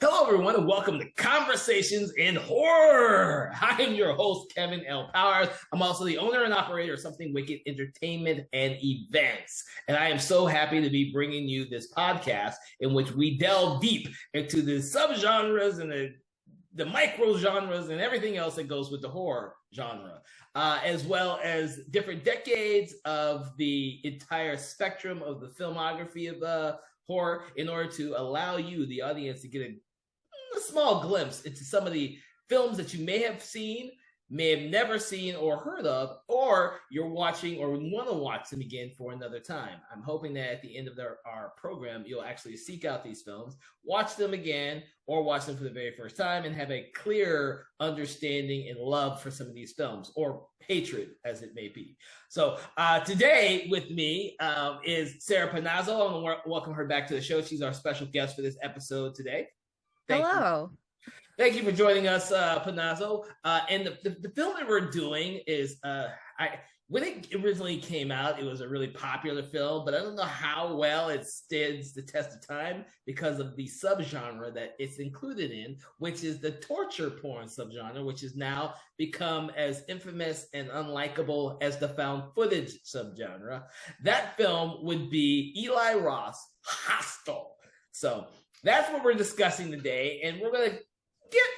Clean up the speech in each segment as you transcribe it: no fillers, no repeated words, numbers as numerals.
Hello, everyone, and welcome to Conversations in Horror. I am your host, Kevin L. Powers. I'm also the owner and operator of Something Wicked Entertainment and Events. And I am so happy to be bringing you this podcast in which we delve deep into the subgenres and the micro genres and everything else that goes with the horror genre, as well as different decades of the entire spectrum of the filmography of horror in order to allow you, the audience, to get a small glimpse into some of the films that you may have seen, may have never seen or heard of, or you're watching or want to watch them again for another time. I'm hoping that at the end of our program, you'll actually seek out these films, watch them again, or watch them for the very first time and have a clear understanding and love for some of these films, or hatred, as it may be. So today with me is Sarah Panazzo. I want to welcome her back to the show. She's our special guest for this episode today. Hello. Thank you for joining us, Panazzo. And the film that we're doing is, when it originally came out, it was a really popular film, but I don't know how well it stands the test of time because of the subgenre that it's included in, which is the torture porn subgenre, which has now become as infamous and unlikable as the found footage subgenre. That film would be Eli Roth's Hostel. So that's what we're discussing today, and we're going to get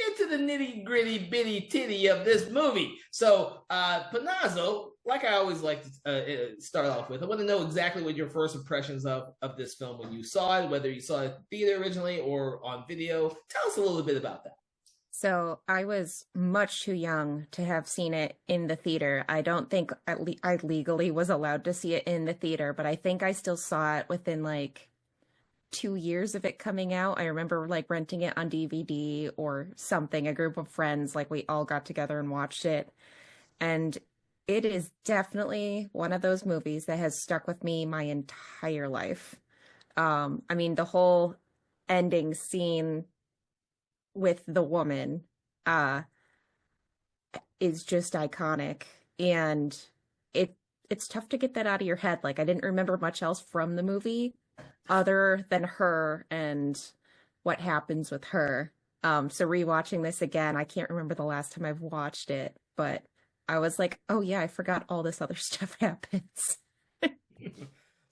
into the nitty gritty bitty titty of this movie. So, Panazzo, like I always like to start off with, I want to know exactly what your first impressions of this film when you saw it, whether you saw it at the theater originally or on video. Tell us a little bit about that. So I was much too young to have seen it in the theater. I don't think I legally was allowed to see it in the theater, but I think I still saw it within 2 years of it coming out. I remember renting it on DVD or something. A group of friends, we all got together and watched it. And it is definitely one of those movies that has stuck with me my entire life. The whole ending scene with the woman is just iconic. And it's tough to get that out of your head. I didn't remember much else from the movie other than her and what happens with her. So rewatching this again, I can't remember the last time I've watched it, but I was like, oh yeah, I forgot all this other stuff happens.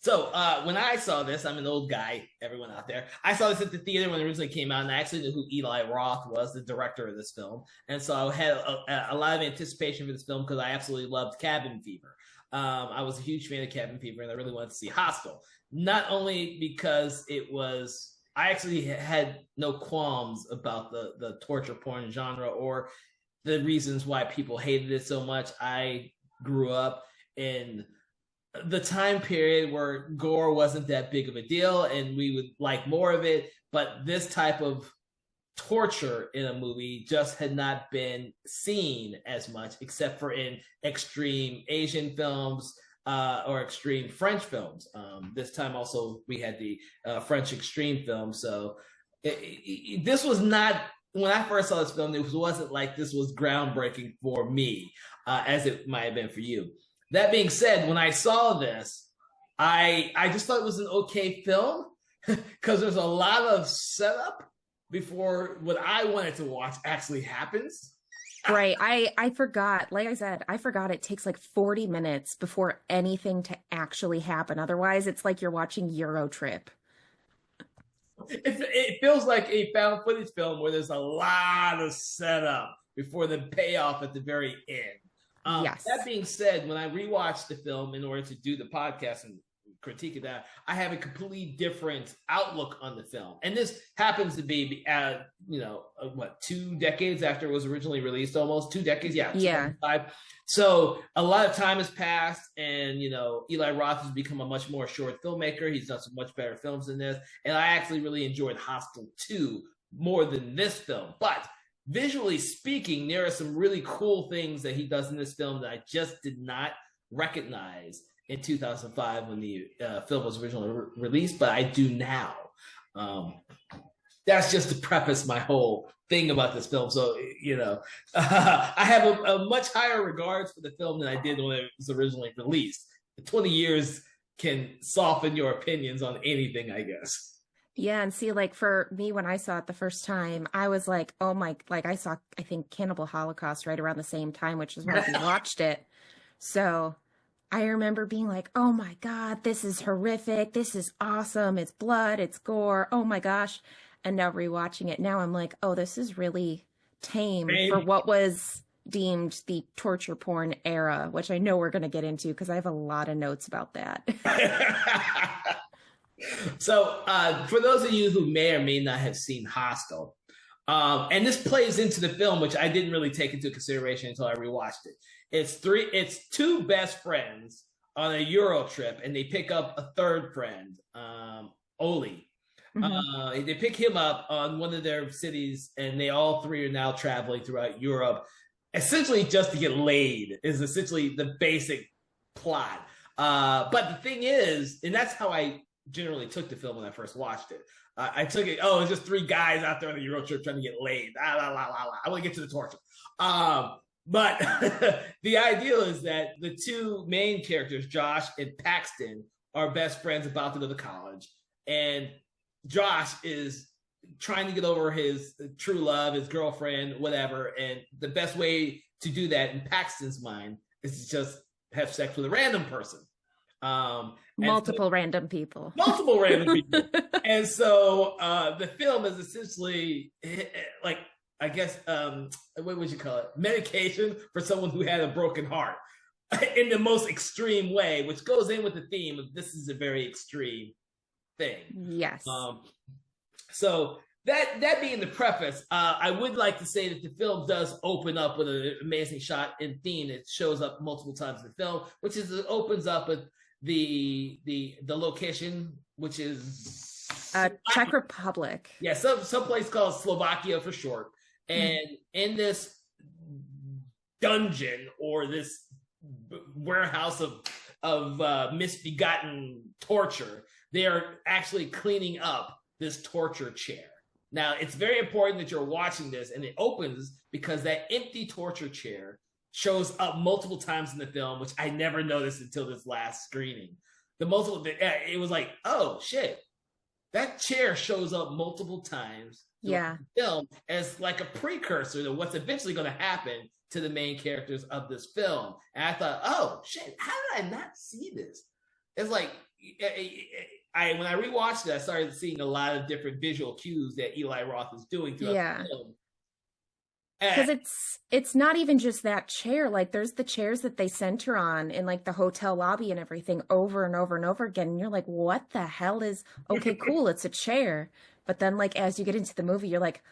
So when I saw this, I'm an old guy, everyone out there. I saw this at the theater when it originally came out, and I actually knew who Eli Roth was, the director of this film. And so I had a lot of anticipation for this film because I absolutely loved Cabin Fever. I was a huge fan of Cabin Fever, and I really wanted to see Hostel. Not only because I actually had no qualms about the torture porn genre or the reasons why people hated it so much. I grew up in the time period where gore wasn't that big of a deal, and we would like more of it, but this type of torture in a movie just had not been seen as much, except for in extreme Asian films or extreme French films. This time also we had the French extreme film. So this was not, when I first saw this film, it wasn't like this was groundbreaking for me as it might have been for you. That being said, when I saw this, I just thought it was an okay film because there's a lot of setup before what I wanted to watch actually happens. Right. I forgot, like I said, I forgot it takes 40 minutes before anything to actually happen. Otherwise, it's like you're watching Euro Trip. It feels like a found footage film where there's a lot of setup before the payoff at the very end. Yes. That being said, when I rewatched the film in order to do the podcast and critique of that, I have a completely different outlook on the film. And this happens to be, 2 decades after it was originally released, almost 2 decades. Yeah. Yeah. So a lot of time has passed, and, Eli Roth has become a much more short filmmaker. He's done some much better films than this. And I actually really enjoyed Hostel 2 more than this film. But visually speaking, there are some really cool things that he does in this film that I just did not recognize in 2005 when the film was originally released, but I do now. That's just to preface my whole thing about this film. So, I have a much higher regards for the film than I did when it was originally released. 20 years can soften your opinions on anything, I guess. Yeah, and see, like for me, when I saw it the first time, I was like, oh my, like I saw, I think Cannibal Holocaust right around the same time, which is why we watched it. So I remember being like, oh my God, this is horrific. This is awesome. It's blood, it's gore. Oh my gosh. And now rewatching it now, I'm like, oh, this is really tame for Same. what was deemed the torture porn era, which I know we're going to get into because I have a lot of notes about that. So, for those of you who may or may not have seen Hostel, and this plays into the film, which I didn't really take into consideration until I rewatched it. It's two best friends on a Euro trip, and they pick up a third friend, Oli. Hmm. They pick him up on one of their cities, and they all three are now traveling throughout Europe, essentially just to get laid. Is essentially the basic plot. But the thing is, and that's how I generally took the film when I first watched it. I took it. Oh, it's just three guys out there on a Euro trip trying to get laid. La, la, la, la, la. I want to get to the torture. But the idea is that the two main characters, Josh and Paxton, are best friends about to go to college, and Josh is trying to get over his true love, his girlfriend, whatever. And the best way to do that in Paxton's mind is to just have sex with a random person. And so Multiple random people. multiple random people. And so the film is essentially like, I guess, what would you call it? Medication for someone who had a broken heart in the most extreme way, which goes in with the theme of this is a very extreme thing. Yes. So that being the preface, I would like to say that the film does open up with an amazing shot in theme. It shows up multiple times in the film, which is it opens up with the location, which is Czech Republic. yeah, some place called Slovakia for short. And in this dungeon or this warehouse of misbegotten torture, they are actually cleaning up this torture chair. Now, it's very important that you're watching this, and it opens because that empty torture chair shows up multiple times in the film, which I never noticed until this last screening. It was like, oh shit, that chair shows up multiple times Yeah. the film as like a precursor to what's eventually going to happen to the main characters of this film. And I thought, oh shit, how did I not see this? It's like I when I rewatched it, I started seeing a lot of different visual cues that Eli Roth was doing throughout Yeah. the film. Because And it's not even just that chair. Like there's the chairs that they center on in like the hotel lobby and everything over and over and over again. And you're like, what the hell is okay, cool, it's a chair. But then like as you get into the movie, you're like,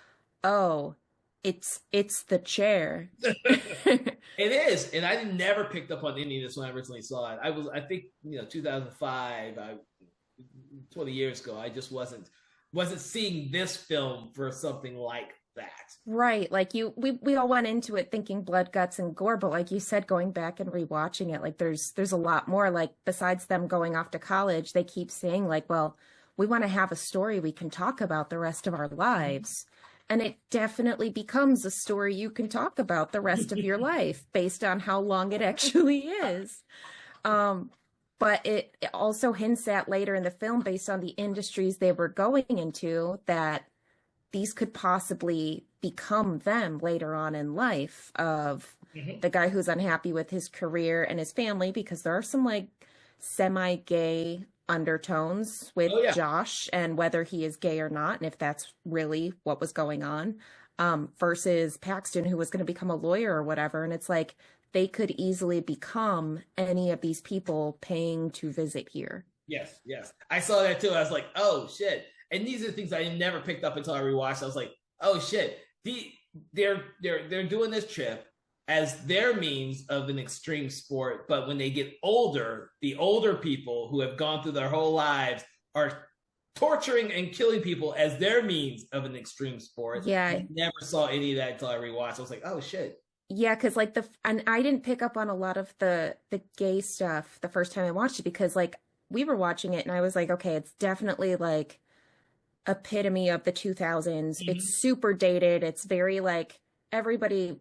oh, it's the chair. it is, and I never picked up on any of this when I originally saw it. I think, 2005, 20 years ago. I just wasn't seeing this film for something like that. Right. Like we all went into it thinking blood, guts, and gore, but like you said, going back and rewatching it, like there's a lot more. Like besides them going off to college, they keep saying like, well, we want to have a story we can talk about the rest of our lives. And it definitely becomes a story you can talk about the rest of your life based on how long it actually is. Um, but it also hints at later in the film, based on the industries they were going into, that these could possibly become them later on in life, of Mhm. the guy who's unhappy with his career and his family, because there are some like semi-gay undertones with Oh yeah. Josh and whether he is gay or not, and if that's really what was going on, versus Paxton, who was going to become a lawyer or whatever. And it's like they could easily become any of these people paying to visit here. Yes, yes. I saw that too. I was like, oh shit. And these are the things I never picked up until I rewatched. I was like, oh shit. They're doing this trip as their means of an extreme sport, but when they get older, the older people who have gone through their whole lives are torturing and killing people as their means of an extreme sport. Yeah. I never saw any of that until I rewatched. I was like, oh shit. Yeah, because like and I didn't pick up on a lot of the gay stuff the first time I watched it, because like we were watching it and I was like, okay, it's definitely like epitome of the 2000s. Mm-hmm. It's super dated. It's very like everybody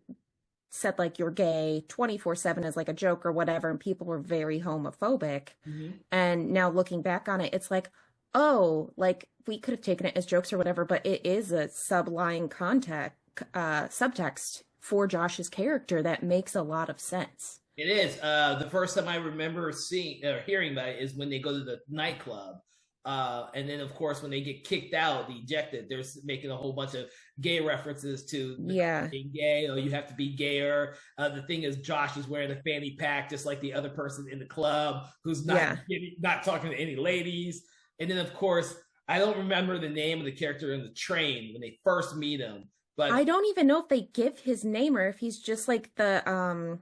said like you're gay 24/7 as like a joke or whatever, and people were very homophobic. Mm-hmm. And now looking back on it, it's like, oh, like we could have taken it as jokes or whatever, but it is a subline contact subtext for Josh's character that makes a lot of sense. It is. The first time I remember seeing or hearing about it is when they go to the nightclub. And then, of course, when they get kicked out, ejected, they're making a whole bunch of gay references to the Yeah, being gay. Oh, you have to be gayer. The thing is, Josh is wearing a fanny pack, just like the other person in the club who's yeah. not talking to any ladies. And then, of course, I don't remember the name of the character in the train when they first meet him, I but don't even know if they give his name or if he's just like the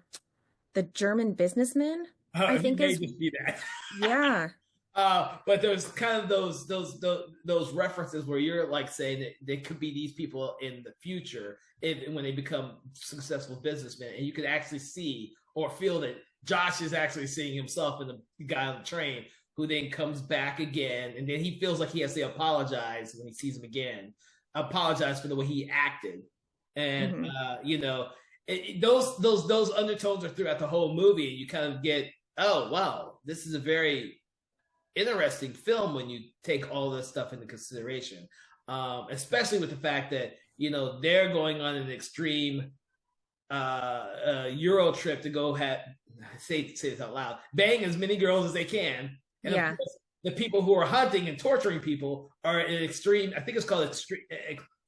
German businessman, I he think may is just be that. yeah. But there's kind of those references where you're like saying that there could be these people in the future when they become successful businessmen, and you could actually see or feel that Josh is actually seeing himself in the guy on the train, who then comes back again, and then he feels like he has to apologize when he sees him again, apologize for the way he acted, and Hmm. those undertones are throughout the whole movie, and you kind of get, oh wow, this is a very interesting film when you take all this stuff into consideration, especially with the fact that they're going on an extreme Euro trip to go say this out loud, bang as many girls as they can, and of Yeah. course the people who are hunting and torturing people are in extreme. I think it's called extreme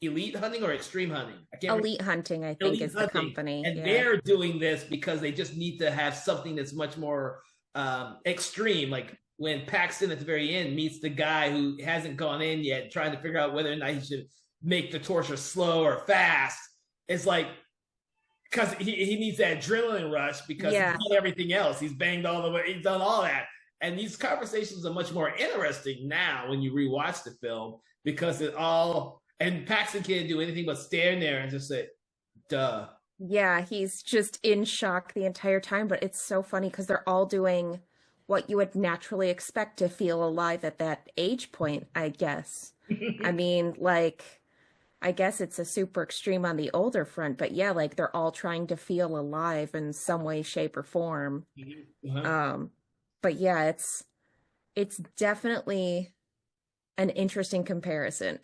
elite hunting or extreme hunting. I can't remember. Elite Hunting, I think, Elite is the hunting, company. and Yeah. they're doing this because they just need to have something that's much more extreme. Like when Paxton at the very end meets the guy who hasn't gone in yet, trying to figure out whether or not he should make the torture slow or fast. It's like, because he needs that adrenaline rush because he's Yeah. done everything else. He's banged all the way, he's done all that. And these conversations are much more interesting now when you rewatch the film, because and Paxton can't do anything but stand there and just say, duh. Yeah, he's just in shock the entire time, but it's so funny because they're all doing what you would naturally expect to feel alive at that age point, I guess. I mean, like, I guess it's a super extreme on the older front, but yeah, like they're all trying to feel alive in some way, shape, or form. Uh-huh. Um, but yeah, it's definitely an interesting comparison.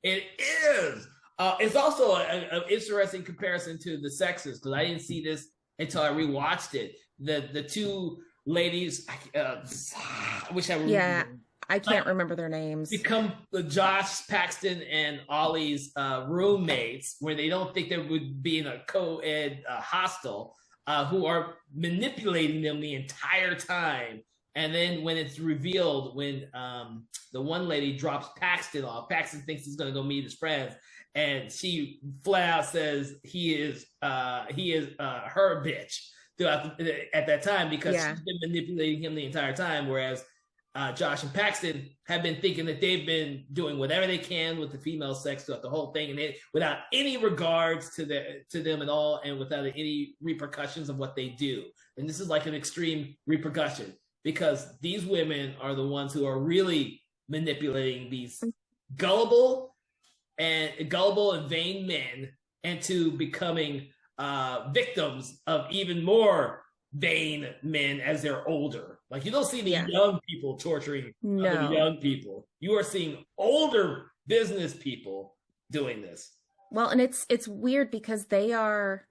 It is. It's also an interesting comparison to the sexes, because I didn't see this until I rewatched it. The two ladies, I wish I Yeah, remember, I but can't remember their names. become Josh, Paxton, and Ollie's roommates, where they don't think they would be in a co-ed hostel, who are manipulating them the entire time. And then when it's revealed, when the one lady drops Paxton off, Paxton thinks he's going to go meet his friends, and she flat out says he is her bitch at that time, because Yeah. she's been manipulating him the entire time, whereas Josh and Paxton have been thinking that they've been doing whatever they can with the female sex throughout the whole thing, and without any regards to them at all, and without any repercussions of what they do. And this is like an extreme repercussion, because these women are the ones who are really manipulating these gullible and vain men into becoming victims of even more vain men as they're older. Like, you don't see the Yeah. young people torturing other No. young people. You are seeing older business people doing this. Well, and it's weird because they are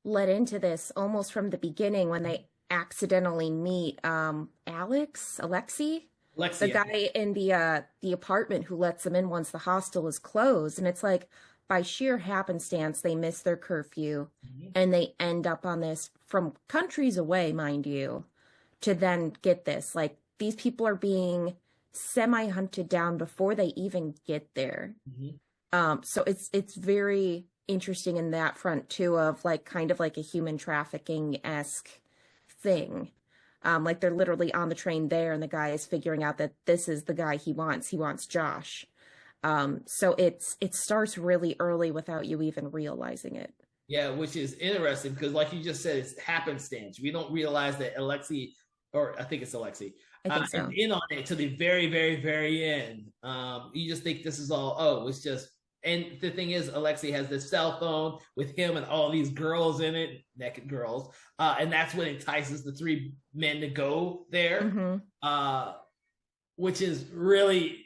led into this almost from the beginning when they accidentally meet Alexi, the Lexia. guy in the apartment who lets them in once the hostel is closed. And it's like by sheer happenstance they miss their curfew Mhm. and they end up on this from countries away, mind you, to then get this. Like these people are being semi-hunted down before they even get there. Mhm. So it's very interesting in that front too, of like kind of like a human trafficking-esque thing. Like they're literally on the train there, and the guy is figuring out that this is the guy he wants. He wants Josh. So it starts really early without you even realizing it. Yeah, which is interesting because, like you just said, it's happenstance. We don't realize that Alexi, or I think it's Alexi, I think is so. in on it to the very, very, very end. You just think this is all, oh, it's just. And the thing is, Alexi has this cell phone with him and all these girls in it, naked girls, and that's what entices the three men to go there. Hmm. Uh, which is really,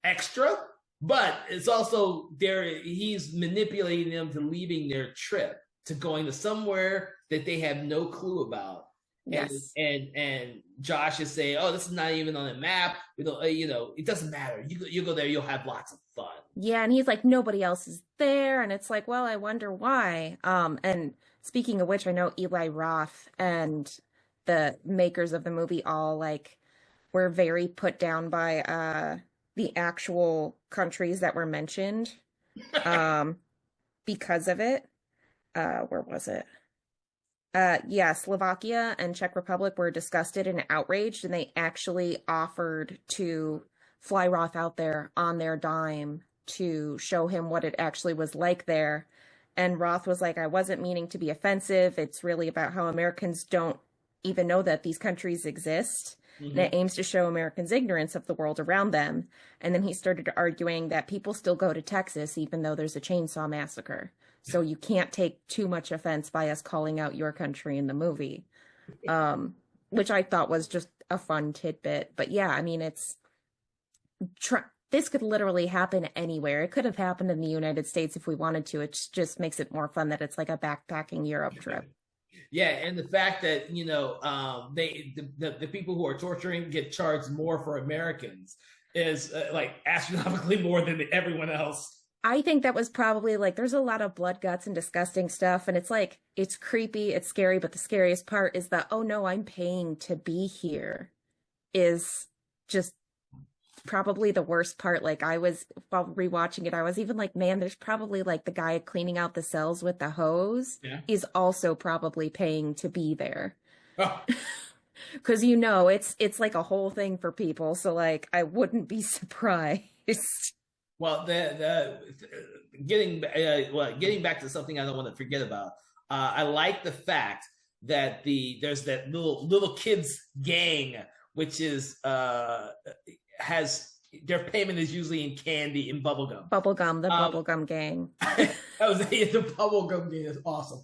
extra, but it's also there. He's manipulating them to leaving their trip to going to somewhere that they have no clue about. And Yes. and Josh is saying, "Oh, this is not even on the map. We don't, it doesn't matter. You go there, you'll have lots of fun." Yeah, and he's like, nobody else is there, and it's like, well, I wonder why. And speaking of which, I know Eli Roth and the makers of the movie all like were very put down by the actual countries that were mentioned um because of it. Where was it? Yeah, Slovakia and Czech Republic were disgusted and outraged, and they actually offered to fly Roth out there on their dime to show him what it actually was like there. And Roth was like, I wasn't meaning to be offensive. It's really about how Americans don't even know that these countries exist. And it Mm-hmm. aims to show Americans' ignorance of the world around them. And then he started arguing that people still go to Texas even though there's a chainsaw massacre. So you can't take too much offense by us calling out your country in the movie, um, which I thought was just a fun tidbit. But yeah, I mean, this could literally happen anywhere. It could have happened in the United States if we wanted to. It just makes it more fun that it's like a backpacking Europe trip. Yeah, and the fact that the people who are torturing get charged more for Americans is like astronomically more than everyone else. I think that was probably like there's a lot of blood, guts, and disgusting stuff, and it's like it's creepy, it's scary, but the scariest part is that oh no, I'm paying to be here is just probably the worst part. Like I was while rewatching it, I was even like, man, there's probably like the guy cleaning out the cells with the hose Yeah. is also probably paying to be there. Oh, Because it's like a whole thing for people. So like I wouldn't be surprised. well, getting back to something I don't want to forget about. I like the fact that there's that little kids gang, which is has their payment is usually in candy and bubblegum. Bubblegum, the Um, bubblegum gang. that was the bubblegum game is awesome.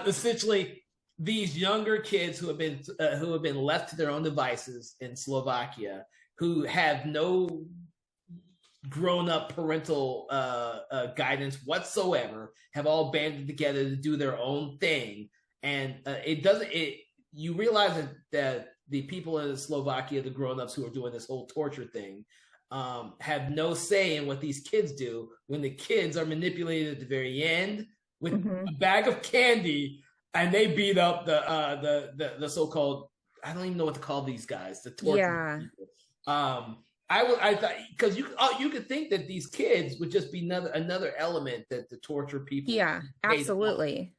Essentially, these younger kids who have been left to their own devices in Slovakia, who have no grown up parental guidance whatsoever, have all banded together to do their own thing, and it doesn't. It you realize that the people in Slovakia, the grown ups who are doing this whole torture thing, have no say in what these kids do when the kids are manipulated at the very end with Hmm. a bag of candy and they beat up the so-called, I don't even know what to call these guys, the torture Yeah. people. I thought because you could think that these kids would just be another element that the torture people Yeah, paid off absolutely.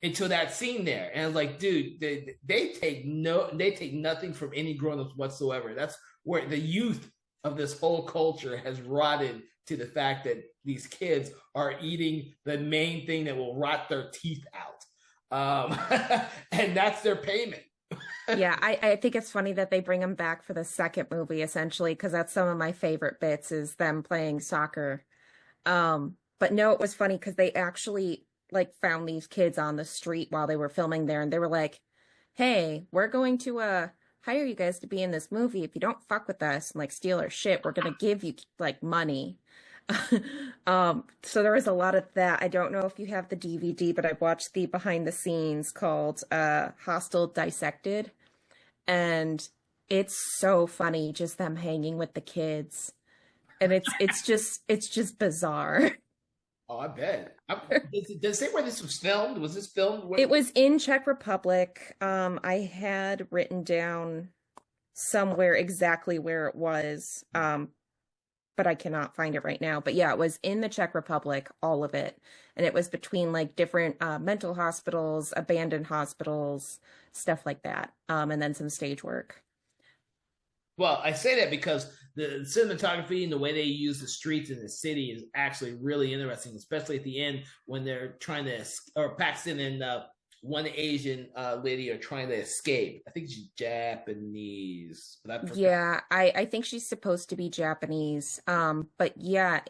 into that scene there. And I was like, dude, they take nothing from any grown-ups whatsoever. That's where the youth of this whole culture has rotted to the fact that these kids are eating the main thing that will rot their teeth out. And that's their payment. Yeah, I think it's funny that they bring them back for the second movie, essentially, because that's some of my favorite bits is them playing soccer. But no, it was funny because they actually like found these kids on the street while they were filming there, and they were like, "Hey, we're going to hire you guys to be in this movie. If you don't fuck with us and like steal our shit, we're gonna give you like money." So there was a lot of that. I don't know if you have the DVD, but I watched the behind the scenes called Hostel Dissected, and it's so funny just them hanging with the kids. And it's just bizarre. Oh, I bet. Does it say where this was filmed? Was this filmed? It was in Czech Republic. I had written down somewhere exactly where it was. But I cannot find it right now. But yeah, it was in the Czech Republic, all of it. And it was between like different mental hospitals, abandoned hospitals, stuff like that. And then some stage work. Well, I say that because the cinematography and the way they use the streets in the city is actually really interesting, especially at the end when they're trying to, or Paxton and one Asian lady are trying to escape. I think she's Japanese, but I forgot. Yeah, I think she's supposed to be Japanese. But yeah,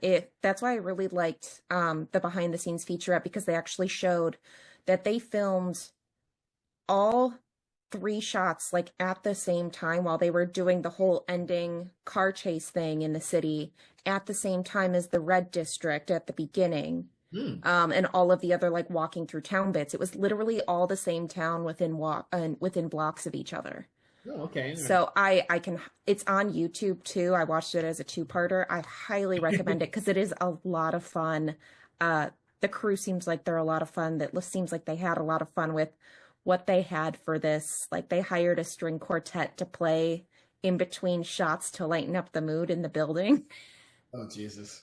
that's why I really liked the behind the scenes featurette because they actually showed that they filmed all three shots like at the same time while they were doing the whole ending car chase thing in the city at the same time as the red district at the beginning. Hmm. And all of the other like walking through town bits. It was literally all the same town within blocks of each other. Oh, okay. So I can, it's on YouTube too. I watched it as a two-parter. I highly recommend it because it is a lot of fun. The crew seems like they're a lot of fun. That seems like they had a lot of fun with what they had for this. Like they hired a string quartet to play in between shots to lighten up the mood in the building. Oh, Jesus.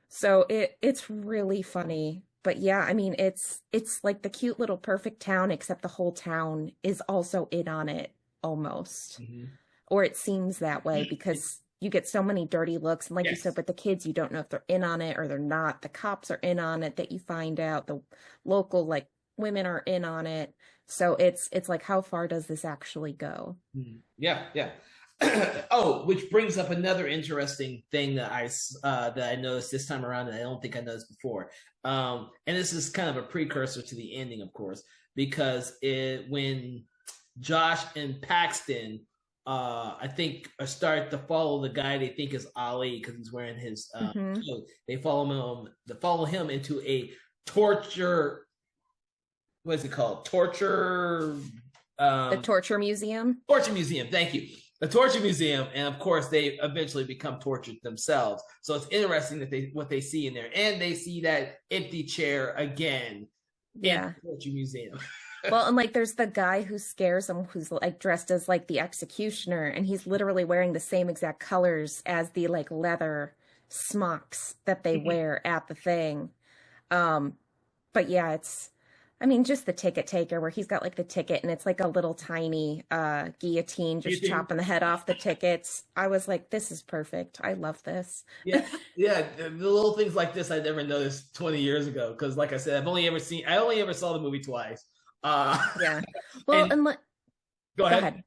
So it's really funny. But yeah, I mean it's like the cute little perfect town, except the whole town is also in on it almost. Hmm. Or it seems that way because you get so many dirty looks. And like you said, Yes. with the kids, you don't know if they're in on it or they're not. The cops are in on it that you find out. The local like women are in on it. So it's like how far does this actually go? Mhm. Yeah, yeah. Oh, which brings up another interesting thing that I noticed this time around, and I don't think I noticed before. And this is kind of a precursor to the ending, of course, because when Josh and Paxton, I think, start to follow the guy they think is Ali because he's wearing his Hmm. coat. They follow him into a torture. What is it called? The Um, torture museum. Torture Museum. Thank you. The Torture Museum, and of course, they eventually become tortured themselves. So it's interesting that what they see in there, and they see that empty chair again in Yeah. the Torture Museum. Well, and like there's the guy who scares him who's like dressed as like the executioner, and he's literally wearing the same exact colors as the like leather smocks that they wear at the thing. Um, but yeah, I mean, just the ticket taker where he's got like the ticket and it's like a little tiny guillotine You just think? chopping the head off the tickets. I was like, this is perfect. I love this. Yeah, yeah. The little things like this I never noticed 20 years ago because, like I said, I only ever saw the movie twice. Uh, Yeah. Well, and and go go ahead. ahead.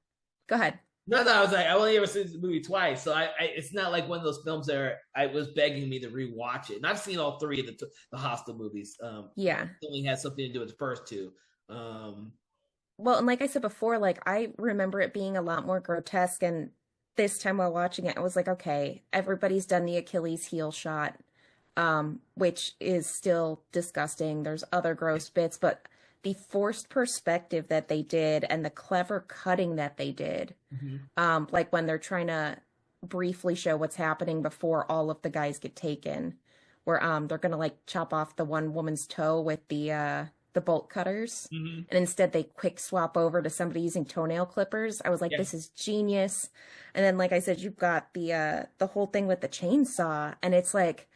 Go ahead. No, no, I was like, I only ever seen this movie twice, so it's not like one of those films that I was begging me to rewatch it. And I've seen all three of the Hostel movies. Yeah. It only had something to do with the first two. Um, Well, and like I said before, like I remember it being a lot more grotesque. And this time while watching it, I was like, okay, everybody's done the Achilles heel shot, which is still disgusting. There's other gross bits, but the forced perspective that they did and the clever cutting that they did, mhm. like when they're trying to briefly show what's happening before all of the guys get taken, where they're gonna like chop off the one woman's toe with the bolt cutters, Mhm. and instead they quick swap over to somebody using toenail clippers. I was like, Yeah, this is genius. And then like I said, you've got the whole thing with the chainsaw, and it's like,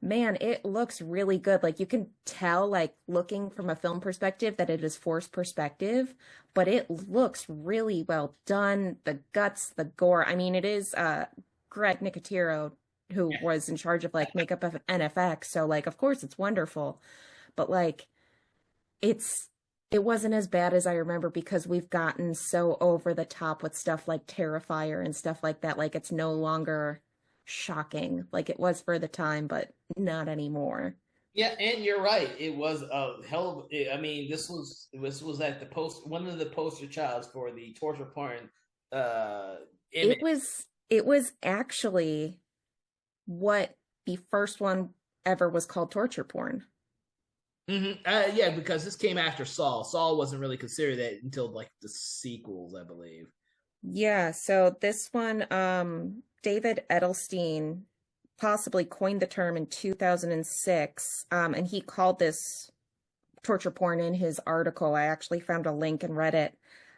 man, it looks really good. Like you can tell, like looking from a film perspective, that it is forced perspective, but it looks really well done. The guts, the gore. I mean, it is Greg Nicotero who yeah, was in charge of like makeup of NFX, so like of course it's wonderful, but like it's it wasn't as bad as I remember because we've gotten so over the top with stuff like Terrifier and stuff like that. Like it's no longer shocking like it was for the time, but not anymore. yeah. And you're right. It was a hell of. I mean, this was at the post one of the poster childs for the torture porn uh image. It was actually what the first one ever was called torture porn. Yeah, because this came after Saul. Saul wasn't really considered that until like the sequels, I believe. Yeah, so this one, David Edelstein possibly coined the term in 2006, and he called this torture porn in his article. I actually found a link and read it.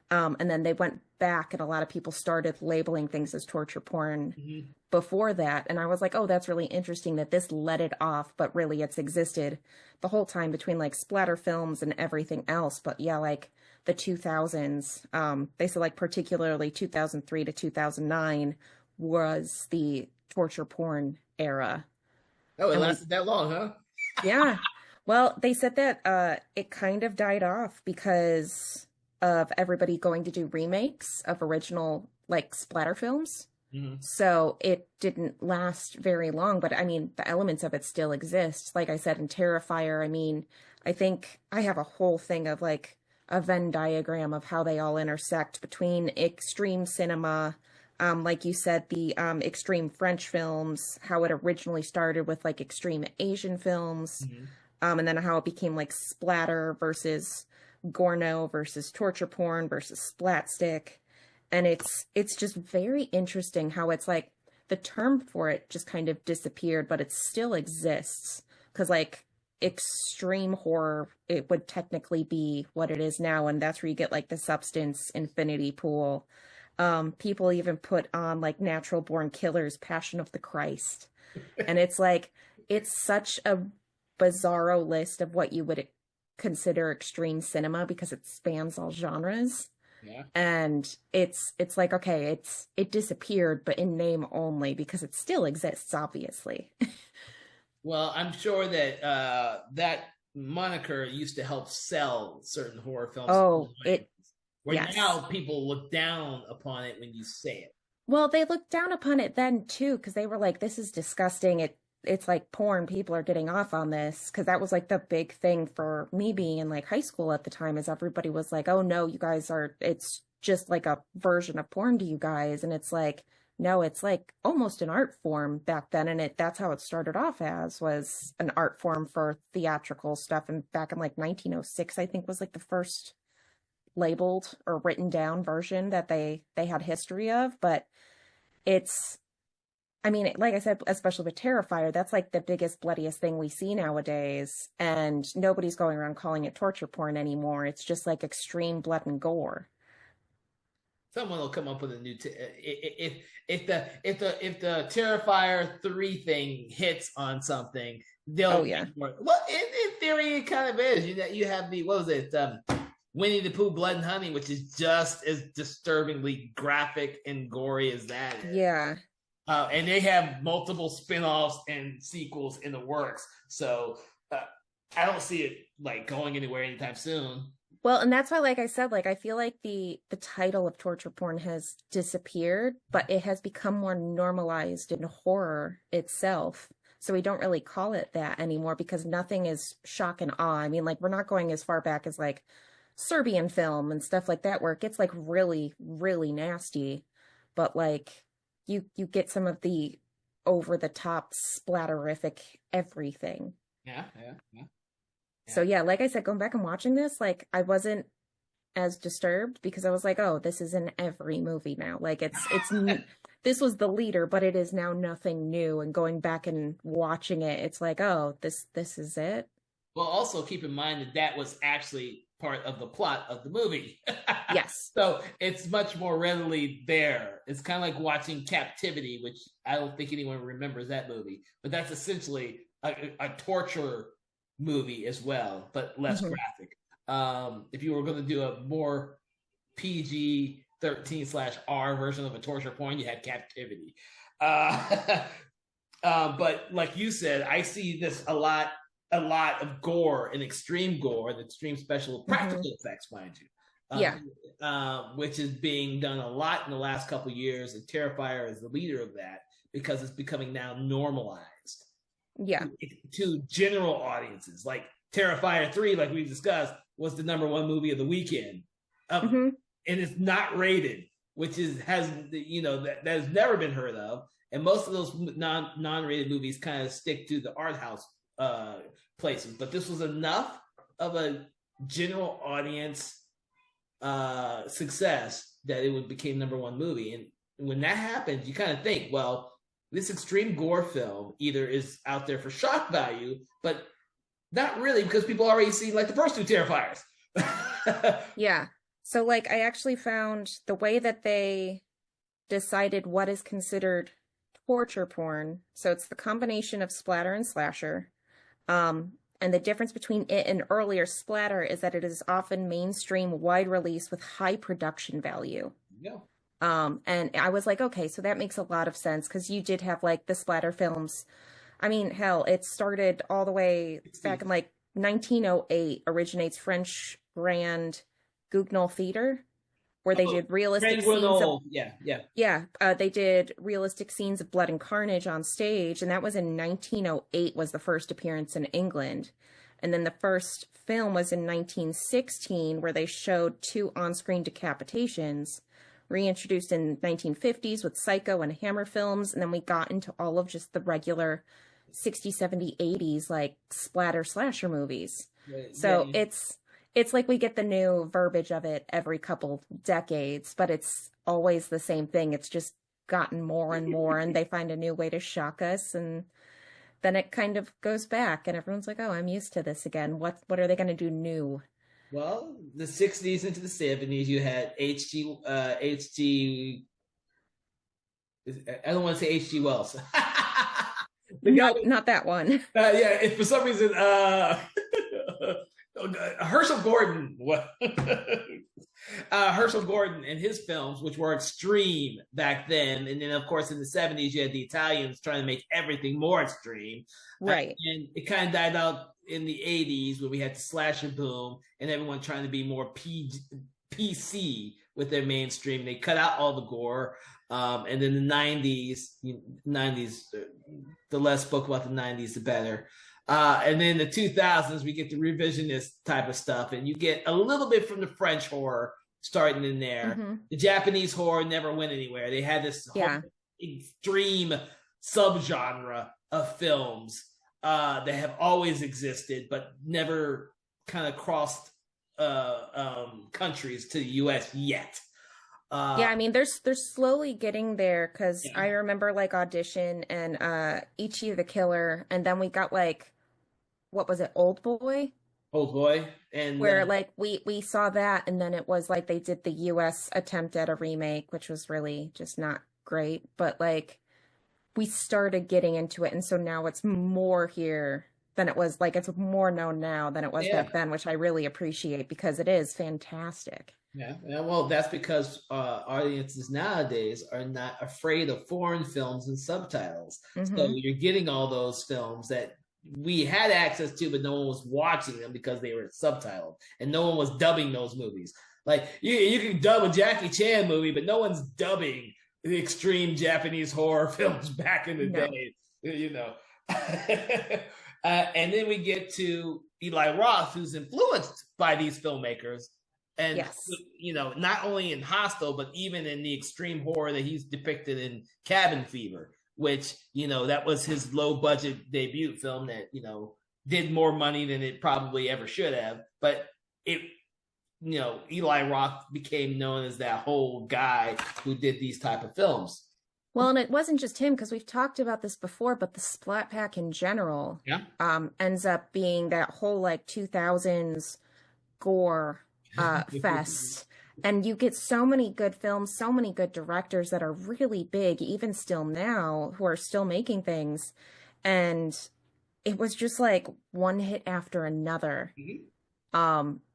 And then they went back, and a lot of people started labeling things as torture porn Mm-hmm. before that. And I was like, oh, that's really interesting that this let it off, but really it's existed the whole time between like splatter films and everything else. But yeah, like the 2000s, they said like particularly 2003 to 2009 was the torture porn era. Oh, it And we lasted that long, huh? yeah. Well, they said that it kind of died off because of everybody going to do remakes of original like splatter films. Mm-hmm. So it didn't last very long, but I mean, the elements of it still exist. Like I said in Terrifier, I mean, I think I have a whole thing of like a Venn diagram of how they all intersect between extreme cinema, like you said, the extreme French films, how it originally started with like extreme Asian films, Mhm. and then how it became like splatter versus Gorno versus torture porn versus splatstick. And it's just very interesting how it's like the term for it just kind of disappeared, but it still exists. Because like extreme horror, it would technically be what it is now, and that's where you get like the Substance Infinity Pool. People even put on like Natural Born Killers, Passion of the Christ. And it's like it's such a bizarro list of what you would consider extreme cinema because it spans all genres. Yeah. And it's like, okay, it disappeared, but in name only because it still exists, obviously. Well, I'm sure that that moniker used to help sell certain horror films, Oh, where yes. now people look down upon it when you say it. Well, they looked down upon it then too, because they were like, this is disgusting. It's like porn. People are getting off on this. Because that was like the big thing for me being in like high school at the time, is everybody was like, oh no, you guys are, it's just like a version of porn to you guys. And it's like, no, it's like almost an art form back then. And that's how it started off as, was an art form for theatrical stuff. And back in like 1906, I think was like the first labeled or written down version that they had history of. But it's, I mean, like I said, especially with Terrifier, that's like the biggest, bloodiest thing we see nowadays. And nobody's going around calling it torture porn anymore. It's just like extreme blood and gore. Someone will come up with a new if the Terrifier 3 thing hits on something, Oh they'll yeah. make more. Well, in theory, it kind of is. You have the, what was it, Winnie the Pooh, Blood and Honey, which is just as disturbingly graphic and gory as that is. Yeah. And they have multiple spin-offs and sequels in the works. So I don't see it like going anywhere anytime soon. Well, and that's why, like I said, like I feel like the title of torture porn has disappeared, but it has become more normalized in horror itself. So we don't really call it that anymore because nothing is shock and awe. I mean, like we're not going as far back as like Serbian film and stuff like that, where it gets like really, really nasty. But like you get some of the over the top splatterific everything. Yeah, yeah, yeah, So yeah. yeah, like I said, going back and watching this, like I wasn't as disturbed because I was like, oh, this is in every movie now. Like this was the leader, but it is now nothing new. And going back and watching it, it's like, oh, this is it. Well, also keep in mind that that was actually part of the plot of the movie. Yes. So it's much more readily there. It's kind of like watching Captivity, which I don't think anyone remembers that movie, but that's essentially a torture movie as well, but less Hmm. graphic. If you were going to do a more PG 13/R version of a torture porn, you had Captivity. Uh, but like you said, I see this a lot of gore and extreme gore and extreme special Hmm. practical effects, mind you, Yeah. which is being done a lot in the last couple of years. And Terrifier is the leader of that because it's becoming now normalized Yeah. to general audiences. Like Terrifier 3, like we discussed, was the #1 movie of the weekend. Hmm. And it's not rated, which has that has never been heard of. And most of those non-rated movies kind of stick to the art house uh, places. But this was enough of a general audience success that it would became #1 movie. And when that happens, you kind of think, well, this extreme gore film either is out there for shock value, but not really because people already see like the first two Terrifiers. Yeah. So like I actually found the way that they decided what is considered torture porn. So it's the combination of splatter and slasher. And the difference between it and earlier splatter is that it is often mainstream, wide release with high production value. Yeah. And I was like, okay, so that makes a lot of sense because you did have like the splatter films. I mean, hell, it started all the way back in like 1908, originates French Grand Guignol Theater, where they Oh, did realistic scenes of, Renault. Yeah, yeah. yeah, they did realistic scenes of blood and carnage on stage, and that was in 1908 was the first appearance in England. And then the first film was in 1916, where they showed two on-screen decapitations, reintroduced in 1950s with Psycho and Hammer films, and then we got into all of just the regular 60s, 70s, 80s like splatter slasher movies. So Yeah. it's like we get the new verbiage of it every couple decades, but it's always the same thing. It's just gotten more and more, and they find a new way to shock us, and then it kind of goes back, and everyone's like, "Oh, I'm used to this again. What are they going to do new?" Well, the 60s into the 70s, you had HG. I don't want to say HG Wells. The guy, Nope, not that one. yeah, if for some reason, Herschel Gordon, what? Herschel Gordon and his films, which were extreme back then, and then of course in the 70s you had the Italians trying to make everything more extreme, Right. and it kind of died out in the 80s where we had the slasher boom and everyone trying to be more PC with their mainstream. They cut out all the gore, and then the 90s, the less spoke about the 90s, the better. And then the 2000s, we get the revisionist type of stuff, and you get a little bit from the French horror starting in there. Mm-hmm. The Japanese horror never went anywhere. They had this Yeah. whole extreme subgenre of films that have always existed, but never kind of crossed countries to the U.S. yet. Yeah, I mean, they're slowly getting there because Yeah. I remember like Audition and Ichi the Killer, and then we got like what was it, Old Boy, Old Boy, and where like we saw that, and then it was like they did the U.S. attempt at a remake, which was really just not great, but like we started getting into it, and so now it's more here than it was. Like it's more known now than it was yeah. back then, which I really appreciate because it is fantastic. Yeah, well, that's because audiences nowadays are not afraid of foreign films and subtitles. So Mm-hmm. you're getting all those films that we had access to, but no one was watching them because they were subtitled, and no one was dubbing those movies. Like you can dub a Jackie Chan movie, but no one's dubbing the extreme Japanese horror films back in the No. day. You know, and then we get to Eli Roth, who's influenced by these filmmakers and Yes. not only in Hostel, but even in the extreme horror that he's depicted in Cabin Fever, which that was his low budget debut film that did more money than it probably ever should have, but it Eli Roth became known as that whole guy who did these type of films. Well, and it wasn't just him because we've talked about this before, but the Splat Pack in general Yeah. ends up being that whole like 2000s gore fest. And you get so many good films, so many good directors that are really big, even still now, who are still making things. And it was just like one hit after another.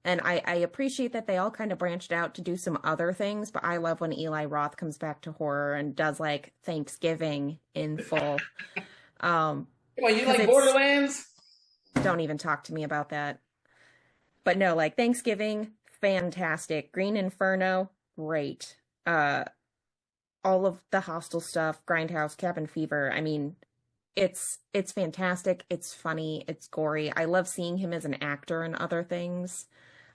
And I appreciate that they all kind of branched out to do some other things, but I love when Eli Roth comes back to horror and does like Thanksgiving in full. Come on, you 'Cause like Borderlands? don't even talk to me about that. But no, like Thanksgiving, fantastic. Green Inferno, great. All of the Hostel stuff, Grindhouse, Cabin Fever. I mean, it's fantastic. It's funny. It's gory. I love seeing him as an actor and other things.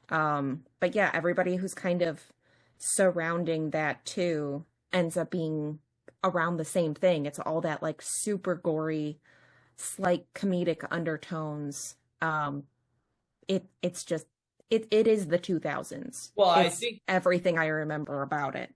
But yeah, everybody who's kind of surrounding that too ends up being around the same thing. It's all that like super gory, slight comedic undertones. It's just it is the 2000s. Well, I It's think everything I remember about it.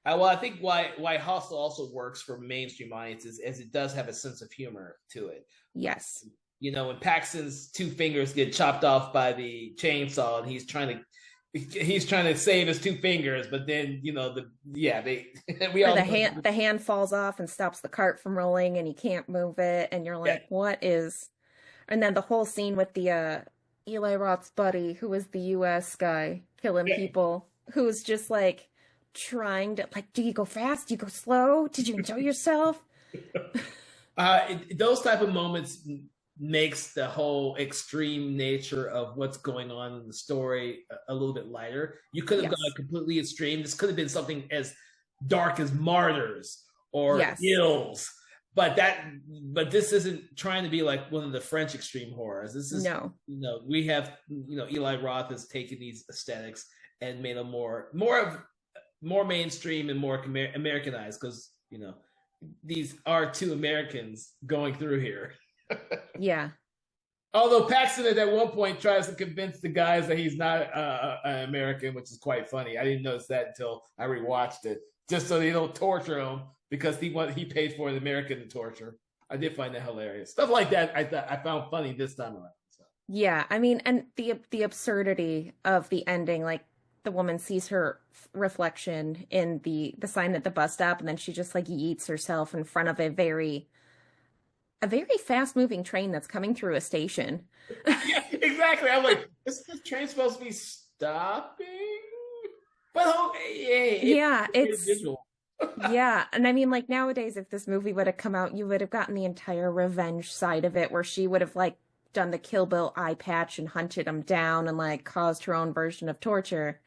I think why Hostel also works for mainstream audiences is it does have a sense of humor to it. Yes. When Paxton's two fingers get chopped off by the chainsaw and he's trying to save his two fingers, but then we Or all the hand falls off and stops the cart from rolling and you can't move it and you're like, what is. And then the whole scene with the Eli Roth's buddy, who is the US guy killing people, who's just like trying to like, do you go fast? Do you go slow? Did you enjoy yourself? those type of moments makes the whole extreme nature of what's going on in the story a little bit lighter. You could have Yes. gone completely extreme. This could have been something as dark as Martyrs or Yes. Gills. but that but this isn't trying to be like one of the French extreme horrors. This is, No. we have, Eli Roth has taken these aesthetics and made them more mainstream and more Americanized, because these are two Americans going through here. Yeah. Although Paxton at one point tries to convince the guys that he's not an American, which is quite funny. I didn't notice that until I rewatched it, just so they don't torture him because he paid for an American to torture. I did find that hilarious. Stuff like that I found funny this time around. So. Yeah, I mean, and the absurdity of the ending, like the woman sees her reflection in the sign at the bus stop, and then she just like yeets herself in front of a very fast moving train that's coming through a station. Yeah, exactly. I'm like, is this train supposed to be stopping? But Yeah, it's it's visual. yeah, and I mean, like nowadays, if this movie would have come out, you would have gotten the entire revenge side of it, where she would have like done the Kill Bill eye patch and hunted him down and like caused her own version of torture.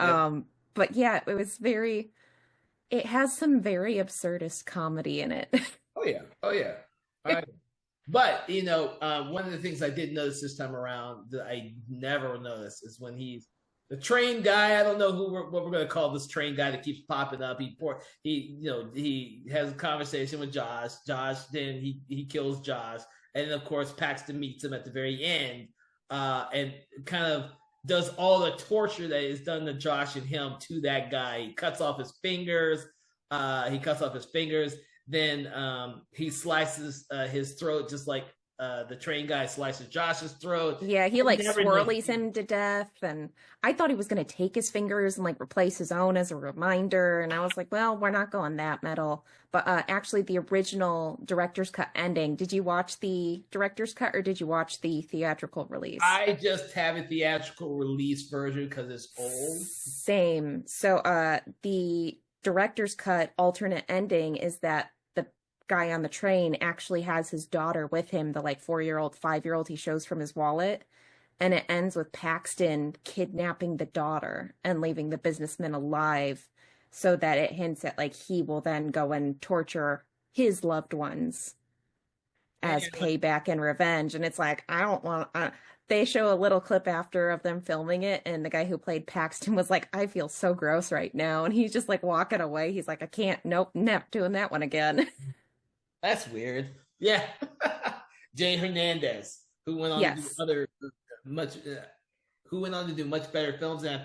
Yep. But yeah, it has some very absurdist comedy in it. Oh yeah. Oh yeah. All right. But one of the things I did notice this time around that I never noticed is when he's the train guy. I don't know what we're going to call this train guy that keeps popping up. He has a conversation with Josh. Then he kills Josh, and of course Paxton meets him at the very end, and kind of does all the torture that is done to Josh and him to that guy. He cuts off his fingers. Then he slices his throat, just like the train guy slices Josh's throat. Yeah, he I like never knew. swirlies him to death, and I thought he was going to take his fingers and like replace his own as a reminder, and I was like, well, we're not going that metal. But actually the original director's cut ending, did you watch the director's cut or did you watch the theatrical release? I just have a theatrical release version because it's old. Same. So the director's cut alternate ending is that the guy on the train actually has his daughter with him, the like 4-year-old, 5-year-old he shows from his wallet. And it ends with Paxton kidnapping the daughter and leaving the businessman alive, so that it hints at like he will then go and torture his loved ones as payback and revenge. And it's like, I don't want. They show a little clip after of them filming it, and the guy who played Paxton was like, I feel so gross right now. And he's just like walking away. He's like, I can't, nope, never doing that one again. That's weird. Yeah. Jay Hernandez, who went on to do much better films than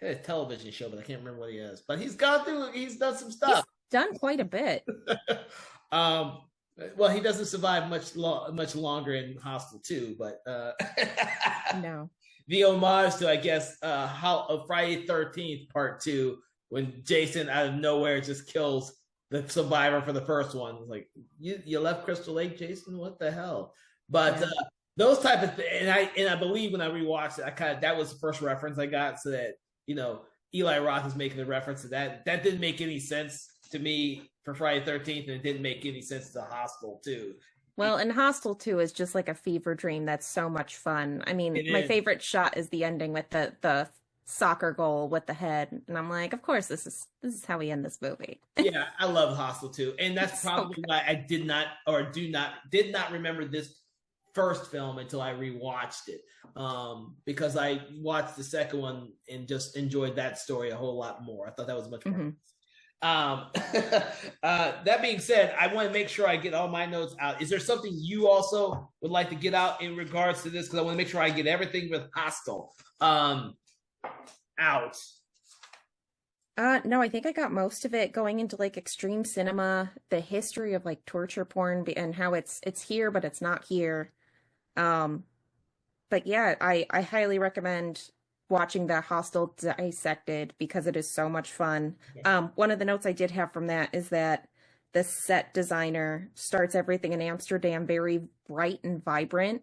he had a television show, but I can't remember what he is. But he's done some stuff. He's done quite a bit. Well, he doesn't survive much longer in Hostel 2, but No. The homage to, I guess, Friday 13th Part 2, when Jason out of nowhere just kills the survivor for the first one. It's like, you left Crystal Lake, Jason? What the hell? But Yeah. those type of things, and I believe when I rewatched it, that was the first reference I got, so that Eli Roth is making a reference to that. That didn't make any sense to me for Friday 13th, and it didn't make any sense to Hostel 2. Well, and Hostel 2 is just like a fever dream that's so much fun. I mean, my favorite shot is the ending with the soccer goal with the head, and I'm like, of course, this is how we end this movie. Yeah, I love Hostel 2, and that's probably why I did not remember this first film until I rewatched it, because I watched the second one and just enjoyed that story a whole lot more. I thought that was much more. That being said, I want to make sure I get all my notes out. Is there something you also would like to get out in regards to this? Because I want to make sure I get everything with Hostel out. No, I think I got most of it, going into like extreme cinema, the history of like torture porn and how it's here but it's not here. But yeah, I highly recommend watching the Hostel Dissected because it is so much fun. One of the notes I did have from that is that the set designer starts everything in Amsterdam very bright and vibrant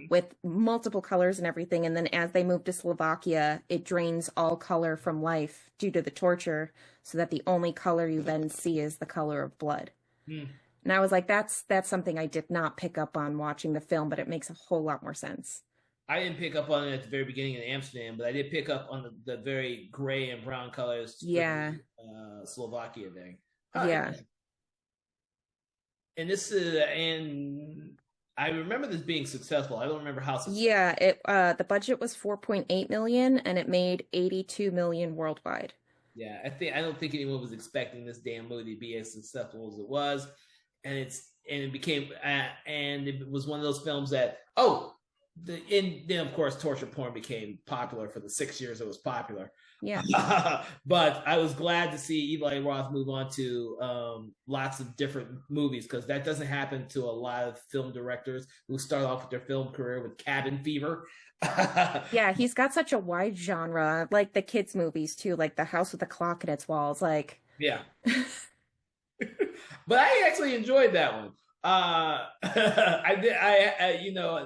with multiple colors and everything. And then as they move to Slovakia, it drains all color from life due to the torture, so that the only color you then see is the color of blood. And I was like, that's something I did not pick up on watching the film, but it makes a whole lot more sense. I didn't pick up on it at the very beginning in Amsterdam, but I did pick up on the very gray and brown colors. Yeah. Slovakia thing. Yeah. and this is and I remember this being successful. I don't remember how successful. Yeah, it the budget was 4.8 million and it made 82 million worldwide. Yeah, I don't think anyone was expecting this damn movie to be as successful as it was, and it became and it was one of those films that then of course torture porn became popular for the 6 years it was popular. Yeah. But I was glad to see Eli Roth move on to lots of different movies because that doesn't happen to a lot of film directors who start off with their film career with Cabin Fever. Yeah, he's got such a wide genre, like the kids' movies too, like The House with the Clock in its walls. Like, Yeah. But I actually enjoyed that one. I did.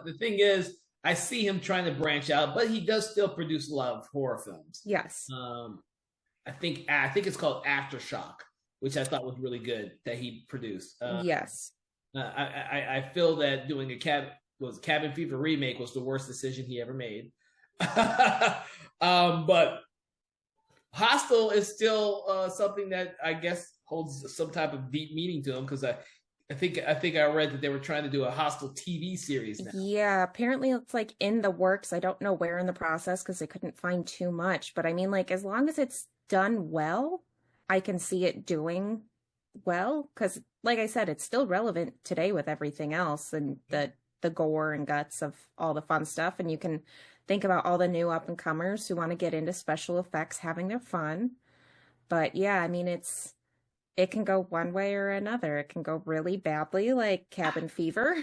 The thing is, I see him trying to branch out, but he does still produce a lot of horror films. yes, I think it's called Aftershock, which I thought was really good that he produced. yes, I feel that doing a Cabin Fever remake was the worst decision he ever made. But Hostel is still something that I guess holds some type of deep meaning to him because I think I read that they were trying to do a Hostel TV series now. yeah. Apparently, it's like in the works. I don't know where in the process because I couldn't find too much. But I mean, like, as long as it's done well, I can see it doing well. Because, like I said, it's still relevant today with everything else and the gore and guts of all the fun stuff. And you can think about all the new up and comers who want to get into special effects having their fun. But yeah, I mean, it can go one way or another. It can go really badly, like Cabin Fever,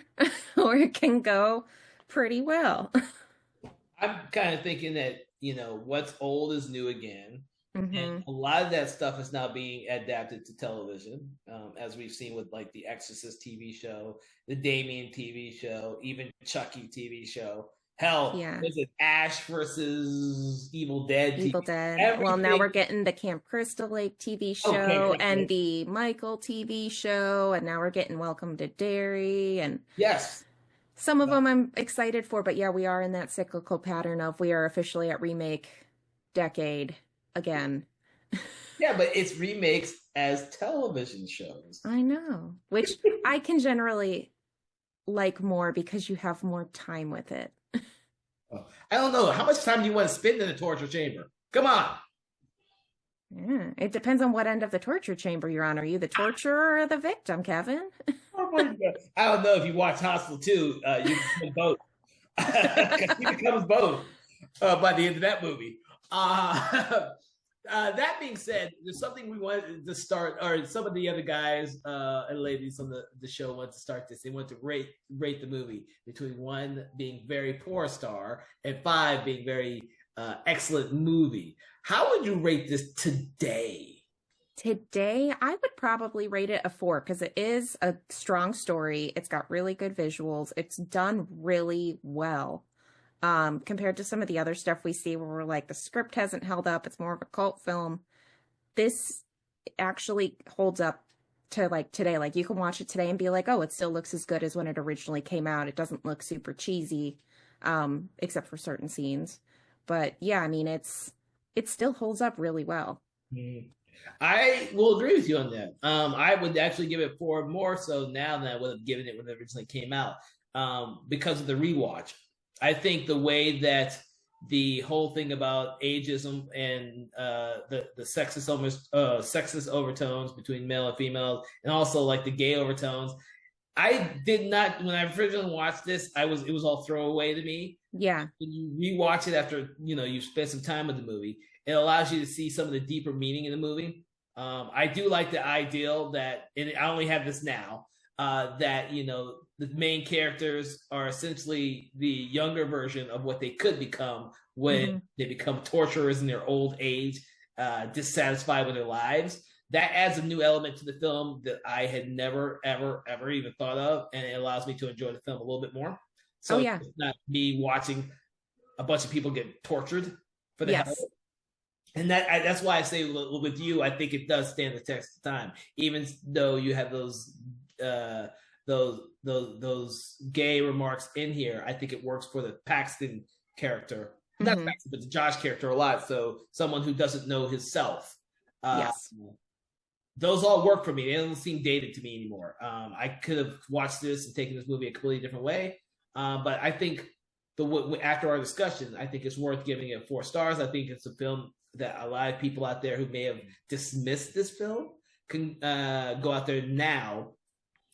or it can go pretty well. I'm kind of thinking that what's old is new again, and hmm a lot of that stuff is now being adapted to television, as we've seen with like the Exorcist TV show, the Damien TV show, even Chucky TV show. Hell, Yeah. was it Ash versus Evil Dead TV? Evil Dead. Well, now we're Everything. getting the Camp Crystal Lake TV Okay, show and okay. the Michael TV show, and now we're getting Welcome to Derry, and Yes. some of them I'm excited for, but yeah, we are in that cyclical pattern of we are officially at remake decade again. Yeah, but it's remakes as television shows. I know, which I can generally like more because you have more time with it. Oh, I don't know. How much time do you want to spend in the torture chamber? Come on. Yeah, it depends on what end of the torture chamber you're on. Are you the torturer or the victim, Kevin? Oh my God. I don't know if you watch Hostel 2, you become both. Because he becomes both by the end of that movie. That being said, there's something we wanted to start, or some of the other guys and ladies on the show want to start this. They want to rate the movie between 1 being very poor star and 5 being very excellent movie. How would you rate this today? Today, I would probably rate it a 4 because it is a strong story. It's got really good visuals. It's done really well. Compared to some of the other stuff we see where we're like, the script hasn't held up. It's more of a cult film. This actually holds up to like today. Like you can watch it today and be like, oh, it still looks as good as when it originally came out. It doesn't look super cheesy, except for certain scenes. But yeah, I mean, it still holds up really well. Mm. I will agree with you on that. I would actually give it 4 more so now than I would have given it when it originally came out, because of the rewatch. I think the way that the whole thing about ageism and the sexist overtones between male and female, and also like the gay overtones. I did not when I originally watched this. It was all throwaway to me. Yeah. When you rewatch it after you spend some time with the movie, it allows you to see some of the deeper meaning in the movie. I do like the ideal that, and I only have this now, that the main characters are essentially the younger version of what they could become when they become torturers in their old age, dissatisfied with their lives. That adds a new element to the film that I had never, ever, ever even thought of, and it allows me to enjoy the film a little bit more. Oh So yeah. it's not me watching a bunch of people get tortured for the hell of Yes. it. And that's why I say with you, I think it does stand the test of time, even though you have uh, those gay remarks in here. I think it works for the Paxton character, not hmm Paxton, but the Josh character a lot. So someone who doesn't know himself. Uh, Yes. those all work for me. They don't seem dated to me anymore. I could have watched this and taken this movie a completely different way, but I think after our discussion, I think it's worth giving it 4 stars. I think it's a film that a lot of people out there who may have dismissed this film can go out there now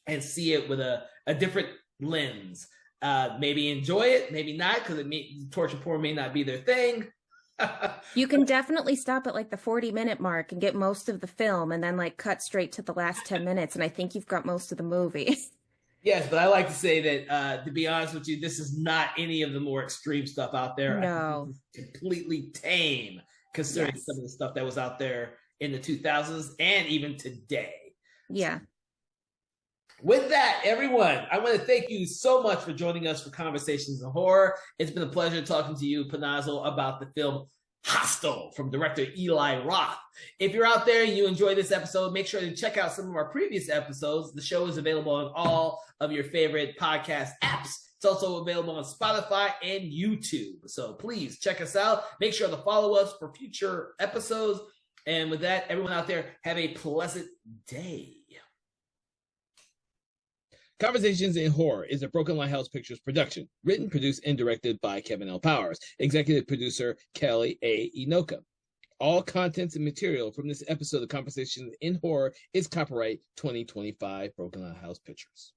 and see it with a different lens. Maybe enjoy it, maybe not, because torture porn may not be their thing. You can definitely stop at like the 40-minute mark and get most of the film and then like cut straight to the last 10 minutes. And I think you've got most of the movie. Yes, but I like to say that, to be honest with you, this is not any of the more extreme stuff out there. No. Completely tame, considering some of the stuff that was out there in the 2000s and even today. Yeah. With that, everyone, I want to thank you so much for joining us for Conversations in Horror. It's been a pleasure talking to you, Panazzo, about the film Hostel from director Eli Roth. If you're out there and you enjoyed this episode, make sure to check out some of our previous episodes. The show is available on all of your favorite podcast apps. It's also available on Spotify and YouTube. So please check us out. Make sure to follow us for future episodes. And with that, everyone out there, have a pleasant day. Conversations in Horror is a Broken Lighthouse Pictures production, written, produced, and directed by Kevin L. Powers, executive producer Kelly A. Inoka. All contents and material from this episode of Conversations in Horror is copyright 2025 Broken Lighthouse Pictures.